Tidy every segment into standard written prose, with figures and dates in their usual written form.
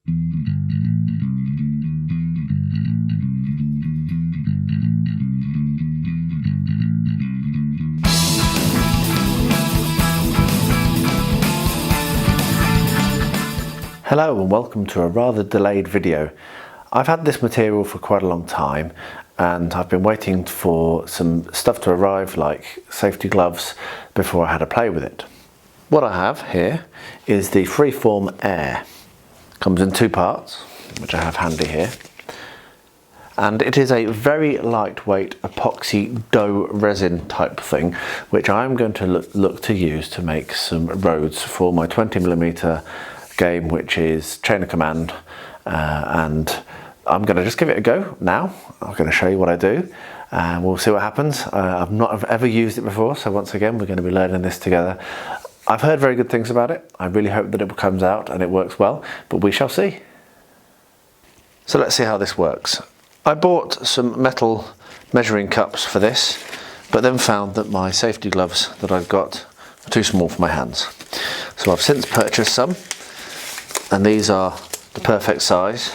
Hello and welcome to a rather delayed video. I've had this material for quite a long time and I've been waiting for some stuff to arrive like safety gloves before I had a play with it. What I have here is the Freeform Air. Comes in two parts, which I have handy here. And it is a very lightweight epoxy dough resin type thing, which I'm going to look to use to make some roads for my 20mm game, which is Chain of Command, and I'm going to just give it a go now. I'm going to show you what I do and we'll see what happens. I've not ever used it before, so once again we're going to be learning this together. I've heard very good things about it. I really hope that it comes out and it works well, but we shall see. So let's see how this works. I bought some metal measuring cups for this, but then found that my safety gloves that I've got are too small for my hands. So I've since purchased some, and these are the perfect size.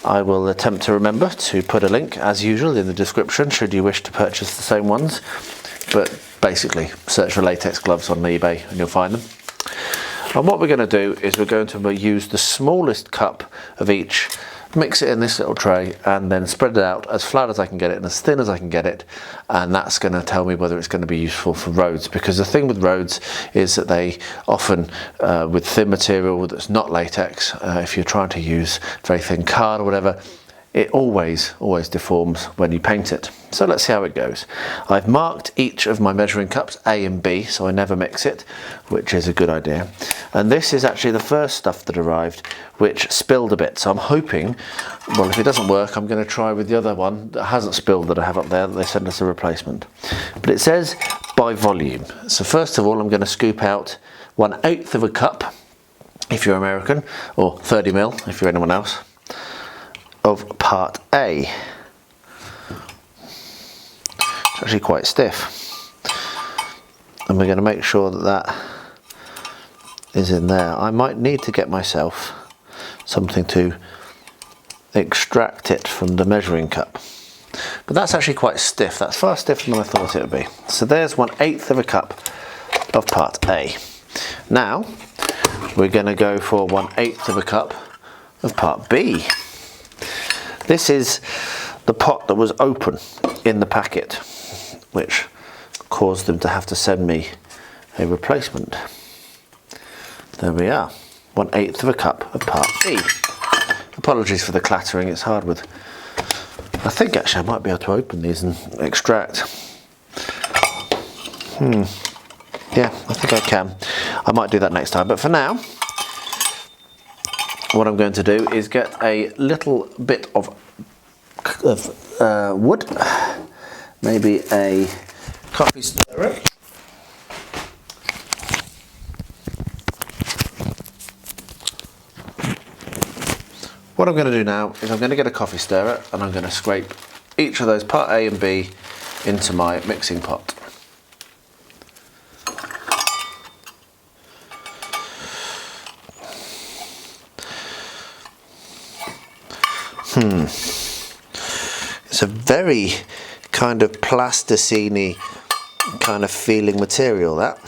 I will attempt to remember to put a link, as usual, in the description should you wish to purchase the same ones. But basically, search for latex gloves on eBay and you'll find them. And what we're going to do is we're going to use the smallest cup of each, mix it in this little tray, and then spread it out as flat as I can get it and as thin as I can get it, and that's going to tell me whether it's going to be useful for roads. Because the thing with roads is that they often, with thin material that's not latex, if you're trying to use very thin card or whatever, it always deforms when you paint it. So let's see how it goes. I've marked each of my measuring cups A and B, so I never mix it, which is a good idea. And this is actually the first stuff that arrived, which spilled a bit. So I'm hoping, well, if it doesn't work, I'm going to try with the other one that hasn't spilled that I have up there, that they sent us a replacement. But it says by volume. So first of all, I'm going to scoop out 1/8 of a cup, if you're American, or 30ml if you're anyone else, of part A. It's actually quite stiff, and we're going to make sure that that is in there. I might need to get myself something to extract it from the measuring cup, but that's actually quite stiff. That's far stiffer than I thought it would be. So there's 1/8 of a cup of part A. Now we're going to go for 1/8 of a cup of part B. This is the pot that was open in the packet, which caused them to have to send me a replacement. There we are, 1/8 of a cup of part B. Apologies for the clattering, it's hard with... I think actually I might be able to open these and extract. Yeah, I think I can. I might do that next time, but for now, what I'm going to do is get a little bit of wood, maybe a coffee stirrer. What I'm going to do now is I'm going to get a coffee stirrer and I'm going to scrape each of those part A and B into my mixing pot. It's a very kind of plasticine-y kind of feeling material, that.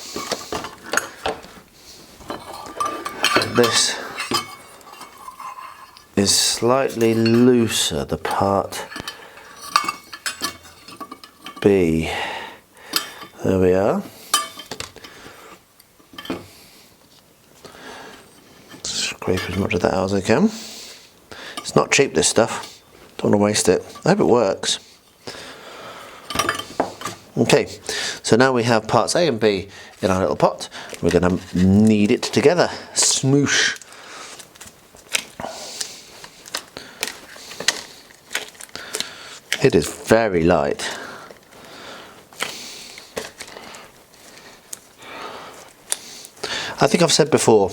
This is slightly looser, the part B. There we are. Scrape as much of that out as I can. It's not cheap, this stuff. Don't want to waste it. I hope it works. Okay, so now we have parts A and B in our little pot. We're going to knead it together. Smoosh. It is very light. I think I've said before,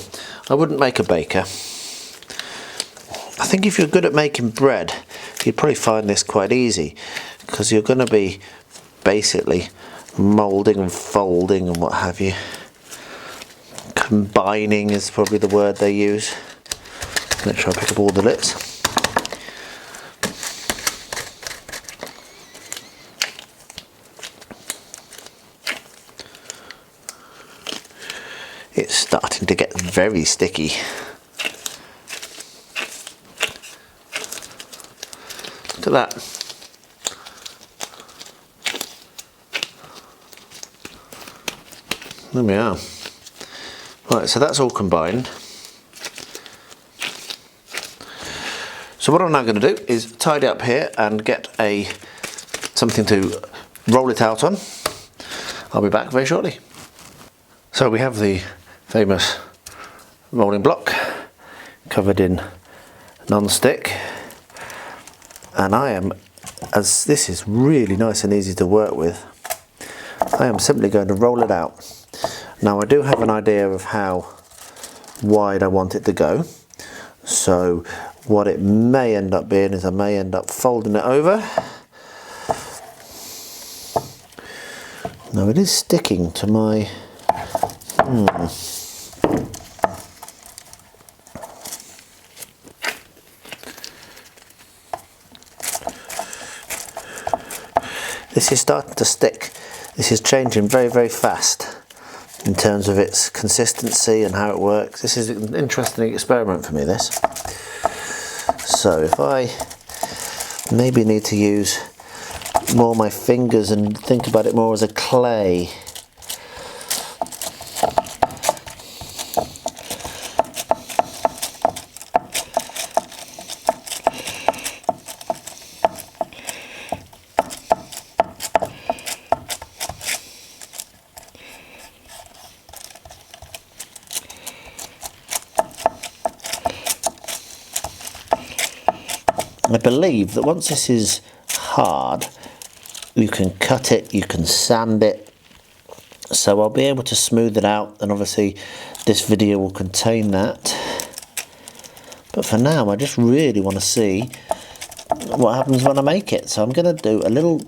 I wouldn't make a baker. I think if you're good at making bread, you'd probably find this quite easy, because you're going to be basically moulding and folding and what have you. Combining is probably the word they use. make sure I pick up all the bits. It's starting to get very sticky. Look at that. There we are. Right, so that's all combined. So what I'm now going to do is tidy up here and get something to roll it out on. I'll be back very shortly. So we have the famous rolling block covered in non-stick, and as this is really nice and easy to work with, I am simply going to roll it out. Now I do have an idea of how wide I want it to go, so what it may end up being is I may end up folding it over. Now it is sticking to my This is starting to stick. This is changing very, very fast in terms of its consistency and how it works. This is an interesting experiment for me, this. So if I maybe need to use more my fingers and think about it more as a clay. I believe that once this is hard, you can cut it, you can sand it, so I'll be able to smooth it out, and obviously this video will contain that. But for now I just really want to see what happens when I make it, so I'm going to do a little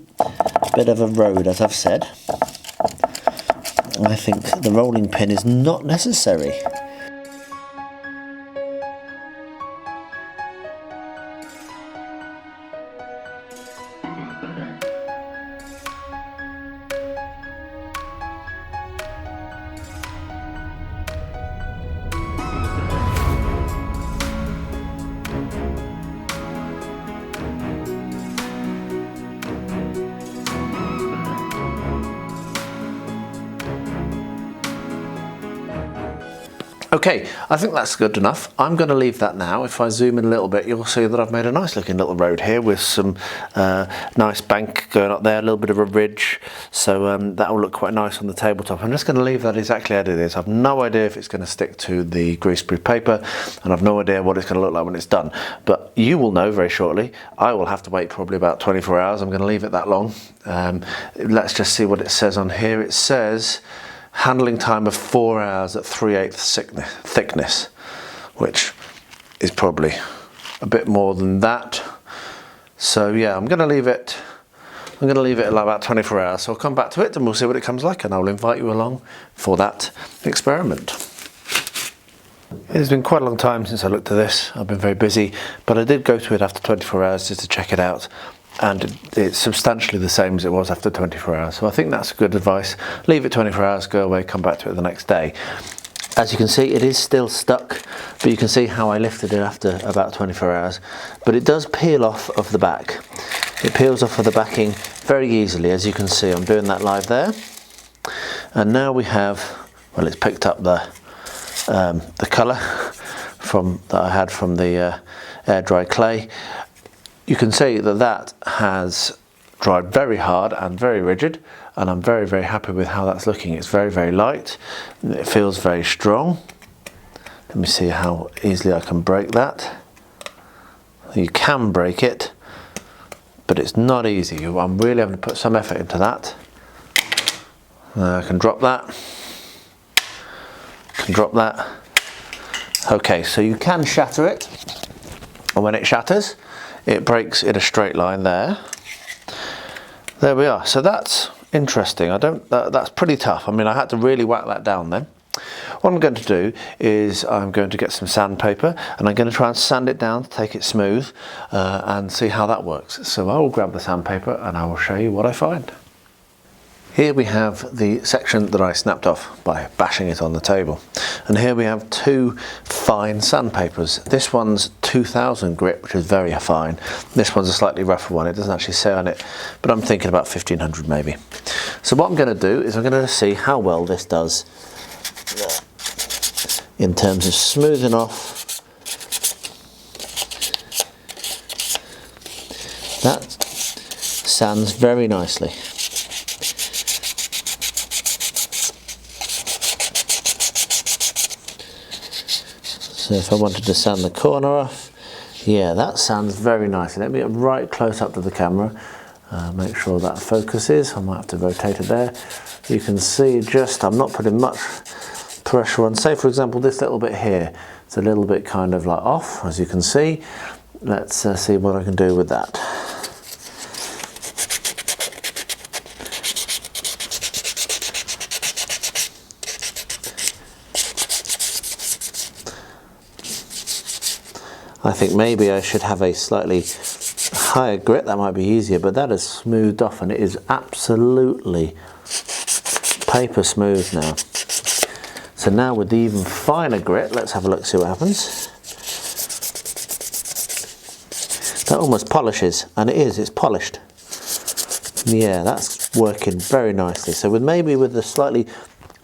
bit of a road, as I've said. I think the rolling pin is not necessary. Okay, I think that's good enough. I'm going to leave that now. If I zoom in a little bit, you'll see that I've made a nice looking little road here with some nice bank going up there, a little bit of a ridge, so that will look quite nice on the tabletop. I'm just going to leave that exactly as it is. I've no idea if it's going to stick to the greaseproof paper, and I've no idea what it's going to look like when it's done, but you will know very shortly. I will have to wait probably about 24 hours. I'm going to leave it that long. Let's just see what it says on here. It says handling time of 4 hours at 3/8 thickness, which is probably a bit more than that. So yeah, I'm going to leave it at about 24 hours. So I'll come back to it and we'll see what it comes like, and I'll invite you along for that experiment. It's been quite a long time since I looked at this. I've been very busy, but I did go to it after 24 hours just to check it out, and it's substantially the same as it was after 24 hours. So I think that's good advice. Leave it 24 hours, go away, come back to it the next day. As you can see, it is still stuck, but you can see how I lifted it after about 24 hours. But it does peel off of the back. It peels off of the backing very easily, as you can see. I'm doing that live there. And now we have, well, it's picked up the colour that I had from the air dry clay. You can see that that has dried very hard and very rigid, and I'm very, very happy with how that's looking. It's very, very light. It feels very strong. Let me see how easily I can break that. You can break it, but it's not easy. I'm really having to put some effort into that. I can drop that. Can drop that. Okay, so you can shatter it, and when it shatters, it breaks in a straight line there. There we are. So that's interesting. That's pretty tough. I mean, I had to really whack that down then. What I'm going to do is I'm going to get some sandpaper and I'm going to try and sand it down to take it smooth and see how that works. So I will grab the sandpaper and I will show you what I find. Here we have the section that I snapped off by bashing it on the table. And here we have two fine sandpapers. This one's 2000 grit, which is very fine. This one's a slightly rougher one. It doesn't actually say on it, but I'm thinking about 1500 maybe. So what I'm going to do is I'm going to see how well this does in terms of smoothing off. That sands very nicely. So if I wanted to sand the corner off, yeah, that sands very nicely. Let me get right close up to the camera, make sure that focuses. I might have to rotate it there. You can see just, I'm not putting much pressure on. Say for example this little bit here, it's a little bit kind of like off, as you can see. Let's see what I can do with that. I think maybe I should have a slightly higher grit, that might be easier, but that is smoothed off and it is absolutely paper smooth now. So now with the even finer grit, let's have a look, see what happens. That almost polishes, and it's polished. Yeah, that's working very nicely. So maybe with the slightly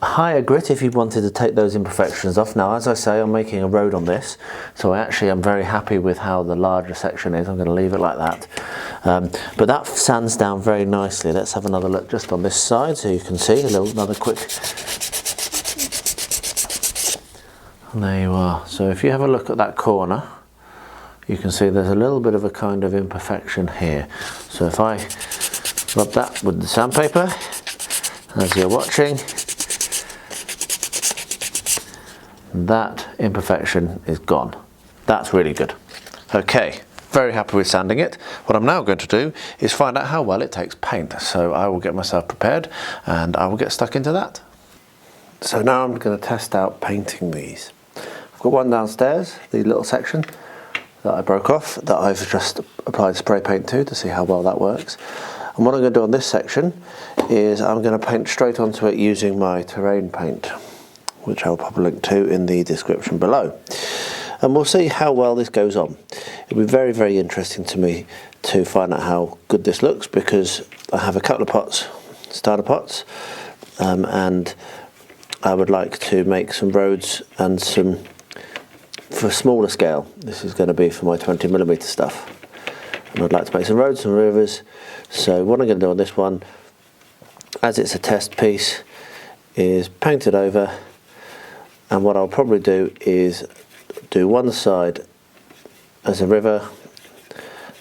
higher grit, if you wanted to take those imperfections off. Now, as I say, I'm making a road on this, so I'm very happy with how the larger section is. I'm going to leave it like that. But that sands down very nicely. Let's have another look just on this side, so you can see another quick. And there you are. So if you have a look at that corner, you can see there's a little bit of a kind of imperfection here. So if I rub that with the sandpaper, as you're watching, that imperfection is gone. That's really good. Okay, very happy with sanding it. What I'm now going to do is find out how well it takes paint. So I will get myself prepared and I will get stuck into that. So now I'm going to test out painting these. I've got one downstairs, the little section that I broke off, that I've just applied spray paint to see how well that works. And what I'm going to do on this section is I'm going to paint straight onto it using my terrain paint, which I'll pop a link to in the description below. And we'll see how well this goes on. It'll be very, very interesting to me to find out how good this looks, because I have a couple of pots, starter pots, and I would like to make some roads and some, for smaller scale, this is going to be for my 20mm stuff. And I'd like to make some roads and rivers. So what I'm going to do on this one, as it's a test piece, is paint it over. And what I'll probably do is do one side as a river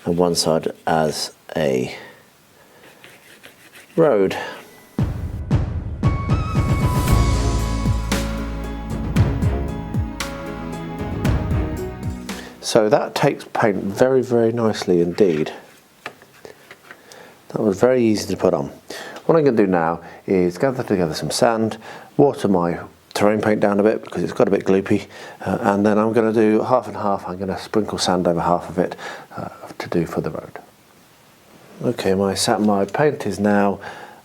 and one side as a road. So that takes paint very, very nicely indeed. That was very easy to put on. What I'm going to do now is gather together some sand, water my terrain paint down a bit because it's got a bit gloopy, and then I'm going to do half and half. I'm going to sprinkle sand over half of it to do for the road. Okay, my paint is now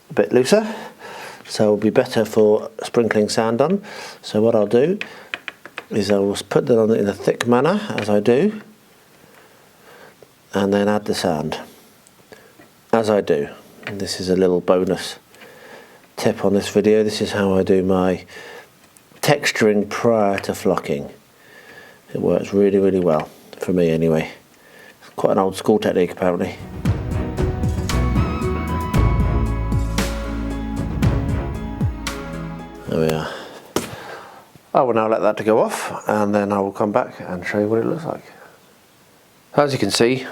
a bit looser, so it'll be better for sprinkling sand on. So what I'll do is I will put that on in a thick manner as I do, and then add the sand as I do. And this is a little bonus tip on this video. This is how I do my texturing prior to flocking. It works really, really well, for me anyway. It's quite an old school technique apparently. There we are. I will now let that to go off, and then I will come back and show you what it looks like. As you can see,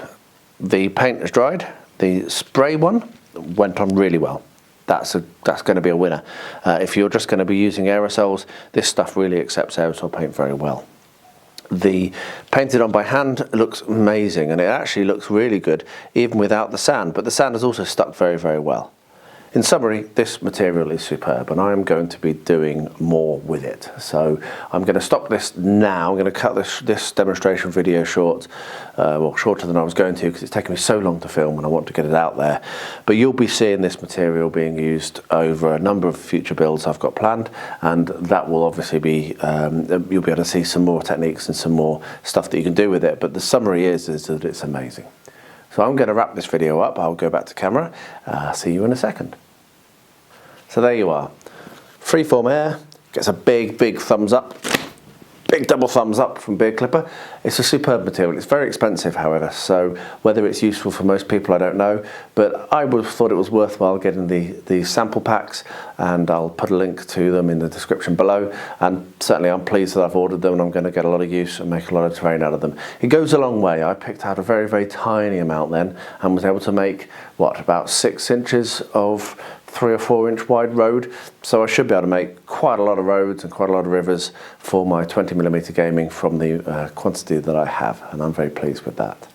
the paint has dried. The spray one went on really well. That's going to be a winner. If you're just going to be using aerosols, this stuff really accepts aerosol paint very well. The painted on by hand looks amazing, and it actually looks really good even without the sand, but the sand has also stuck very, very well. In summary, this material is superb and I am going to be doing more with it. So I'm going to stop this now. I'm going to cut this demonstration video short, well, shorter than I was going to, because it's taken me so long to film and I want to get it out there. But you'll be seeing this material being used over a number of future builds I've got planned, and that will obviously be, you'll be able to see some more techniques and some more stuff that you can do with it. But the summary is that it's amazing. So I'm going to wrap this video up. I'll go back to camera. See you in a second. So there you are. Freeform air gets a big thumbs up. Big double thumbs up from Beard Clipper. It's a superb material. It's very expensive, however, so whether it's useful for most people, I don't know, but I would have thought it was worthwhile getting the sample packs, and I'll put a link to them in the description below. And certainly I'm pleased that I've ordered them and I'm going to get a lot of use and make a lot of terrain out of them. It goes a long way. I picked out a very tiny amount then and was able to make, what, about 6 inches of 3 or 4 inch wide road, so I should be able to make quite a lot of roads and quite a lot of rivers for my 20mm gaming from the quantity that I have, and I'm very pleased with that.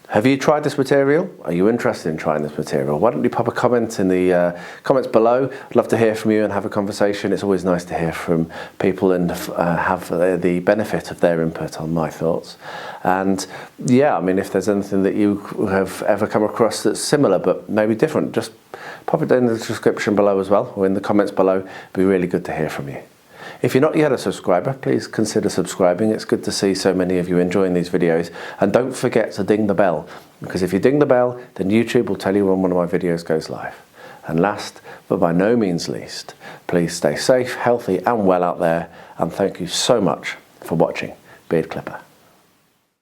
Have you tried this material? Are you interested in trying this material? Why don't you pop a comment in the comments below? I'd love to hear from you and have a conversation. It's always nice to hear from people and have the benefit of their input on my thoughts. And yeah, I mean, if there's anything that you have ever come across that's similar but maybe different, just pop it in the description below as well, or in the comments below. It'd be really good to hear from you. If you're not yet a subscriber, please consider subscribing. It's good to see so many of you enjoying these videos. And don't forget to ding the bell, because if you ding the bell, then YouTube will tell you when one of my videos goes live. And last, but by no means least, please stay safe, healthy and well out there. And thank you so much for watching. Beard Clipper.